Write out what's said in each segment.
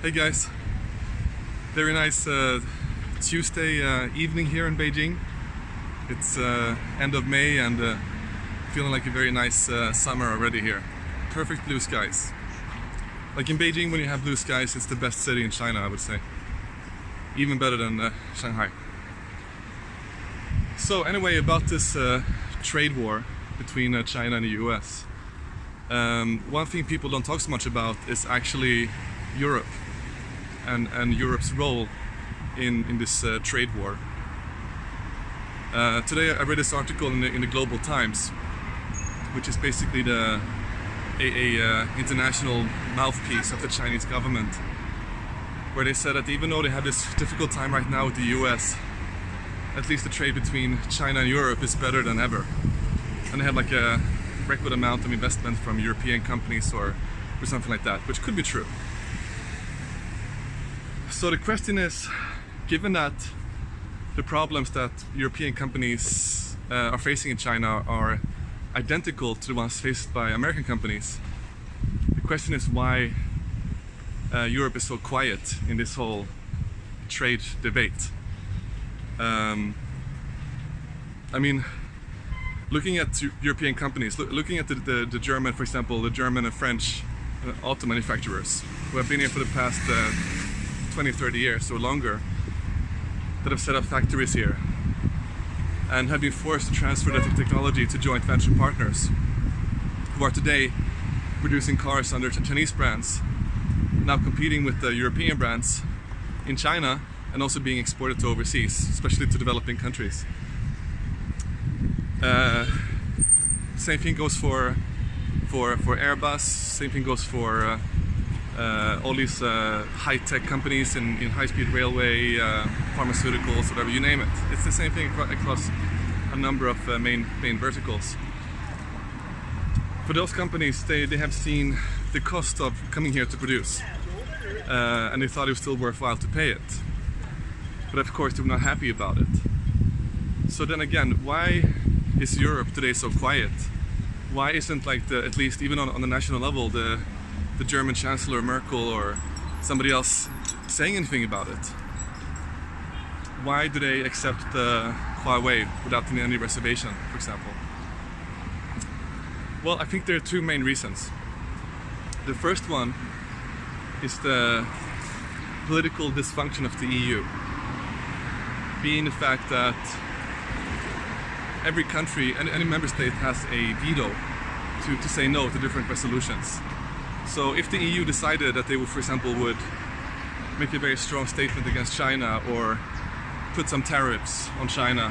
Hey guys, very nice Tuesday evening here in Beijing. It's end of May and feeling like a very nice summer already here. Perfect blue skies. Like in Beijing, when you have blue skies, it's the best city in China, I would say. Even better than Shanghai. So anyway, about this trade war between China and the US. One thing people don't talk so much about is actually Europe and Europe's role in this trade war. Today I read this article in the Global Times, which is basically a international mouthpiece of the Chinese government, where they said that even though they have this difficult time right now with the US, at least the trade between China and Europe is better than ever. And they have like a record amount of investment from European companies or something like that, which could be true. So the question is, given that the problems that European companies are facing in China are identical to the ones faced by American companies, the question is why Europe is so quiet in this whole trade debate. I mean, looking at European companies, looking at the German, for example, the German and French auto manufacturers who have been here for the past 20, 30 years or longer, that have set up factories here and have been forced to transfer that technology to joint venture partners who are today producing cars under Chinese brands, now competing with the European brands in China and also being exported to overseas, especially to developing countries. Same thing goes for Airbus, same thing goes for all these high-tech companies in high-speed railway, pharmaceuticals, whatever, you name it. It's the same thing across a number of main verticals. For those companies, they have seen the cost of coming here to produce, and they thought it was still worthwhile to pay it. But of course, they were not happy about it. So then again, why is Europe today so quiet? Why isn't, like, at least even on the national level, the German Chancellor Merkel or somebody else saying anything about it? Why do they accept Huawei without any reservation, for example? Well, I think there are two main reasons. The first one is the political dysfunction of the EU, being the fact that every country, any member state has a veto to say no to different resolutions. So if the EU decided that they would, for example, would make a very strong statement against China or put some tariffs on China,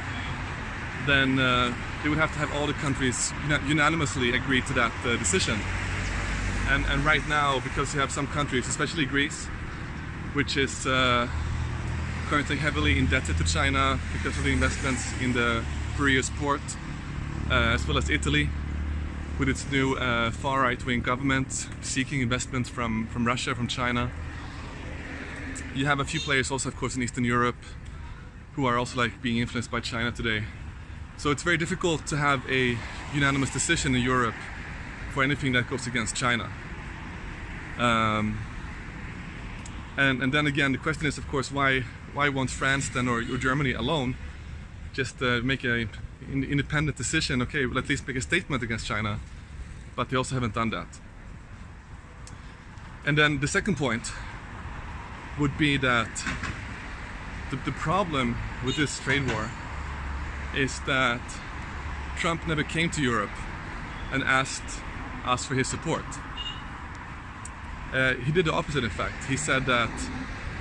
then they would have to have all the countries unanimously agree to that decision. And right now, because you have some countries, especially Greece, which is currently heavily indebted to China because of the investments in the Piraeus port, as well as Italy, with its new far right-wing government seeking investment from Russia, from China. You have a few players also, of course, in Eastern Europe who are also like being influenced by China today. So it's very difficult to have a unanimous decision in Europe for anything that goes against China. And then again, the question is, of course, why won't France then or Germany alone just make an independent decision? Okay, well, at least make a statement against China, but they also haven't done that. And then the second point would be that the problem with this trade war is that Trump never came to Europe and asked us for his support. He did the opposite, in fact. He said that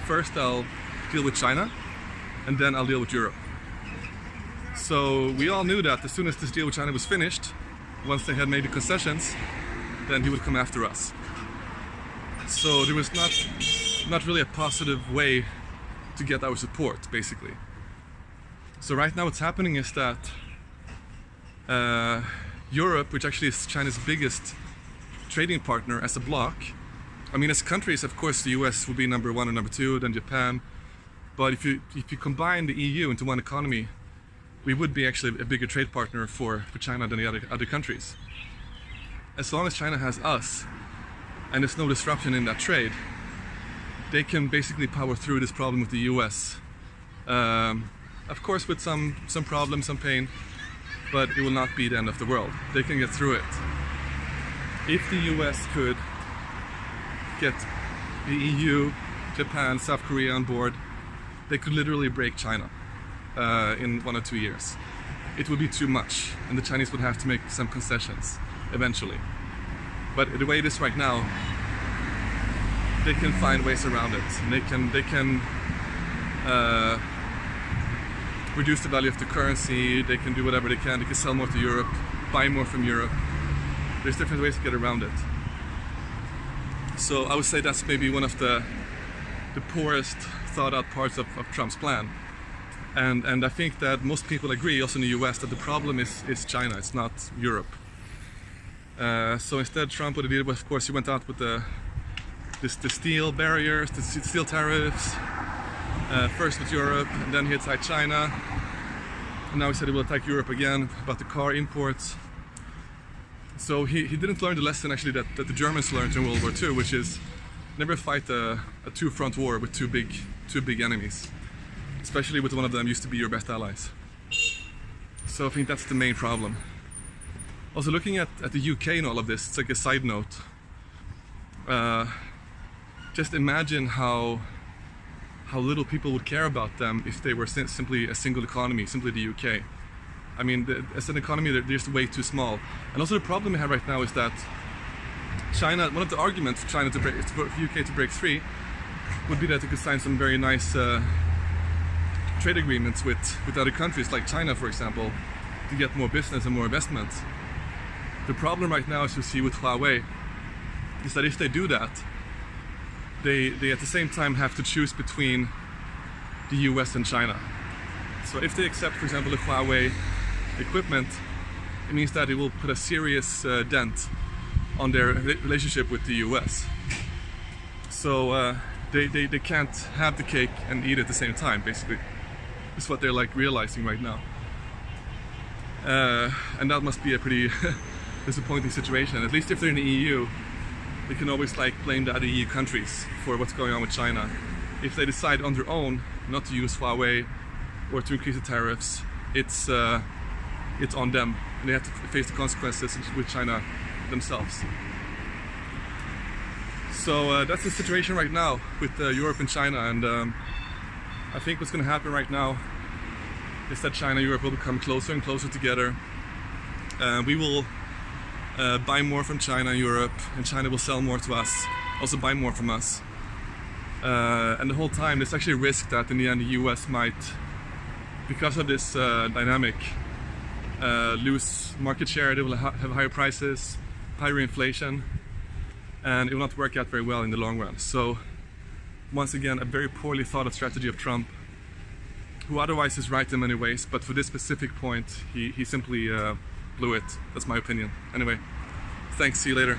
first I'll deal with China and then I'll deal with Europe. So we all knew that as soon as this deal with China was finished, once they had made the concessions, then he would come after us. So there was not really a positive way to get our support, basically. So right now what's happening is that Europe, which actually is China's biggest trading partner as a bloc, I mean, as countries, of course, the US would be number one or number two, then Japan. But if you combine the EU into one economy, we would be actually a bigger trade partner for China than the other countries. As long as China has us, and there's no disruption in that trade, they can basically power through this problem with the US. Of course with some problems, some pain, but it will not be the end of the world. They can get through it. If the US could get the EU, Japan, South Korea on board, they could literally break China in 1 or 2 years. It would be too much, and the Chinese would have to make some concessions eventually. But the way it is right now, they can find ways around it. And they can reduce the value of the currency. They can do whatever they can. They can sell more to Europe, buy more from Europe. There's different ways to get around it. So I would say that's maybe one of the poorest thought out parts of Trump's plan. And I think that most people agree, also in the US, that the problem is China, it's not Europe. So instead, Trump, what he did was, of course, he went out with the steel barriers, the steel tariffs, first with Europe, and then he attacked China. And now he said he will attack Europe again about the car imports. So he didn't learn the lesson actually that the Germans learned in World War II, which is never fight a two-front war with two big enemies. Especially with one of them used to be your best allies. So I think that's the main problem. Also looking at the UK in all of this, it's like a side note. Just imagine how little people would care about them if they were simply a single economy, simply the UK. I mean, as an economy, they're just way too small. And also the problem we have right now is that China, one of the arguments for UK to break free would be that they could sign some very nice trade agreements with other countries like China, for example, to get more business and more investments. The problem right now, as you see with Huawei, is that if they do that, they at the same time have to choose between the US and China. So if they accept, for example, the Huawei equipment, it means that it will put a serious dent on their relationship with the US. So they can't have the cake and eat it at the same time, basically. Is what they're like realizing right now. And that must be a pretty disappointing situation. At least if they're in the EU, they can always like blame the other EU countries for what's going on with China. If they decide on their own not to use Huawei or to increase the tariffs, it's on them, and they have to face the consequences with China themselves. So that's the situation right now with Europe and China, and I think what's going to happen right now is that China and Europe will become closer and closer together. We will buy more from China and Europe, and China will sell more to us, also buy more from us. And the whole time there's actually a risk that in the end the US might, because of this dynamic, lose market share. They will have higher prices, higher inflation, and it will not work out very well in the long run. So once again, a very poorly thought out strategy of Trump, who otherwise is right in many ways, but for this specific point, he simply blew it. That's my opinion. Anyway, thanks, see you later.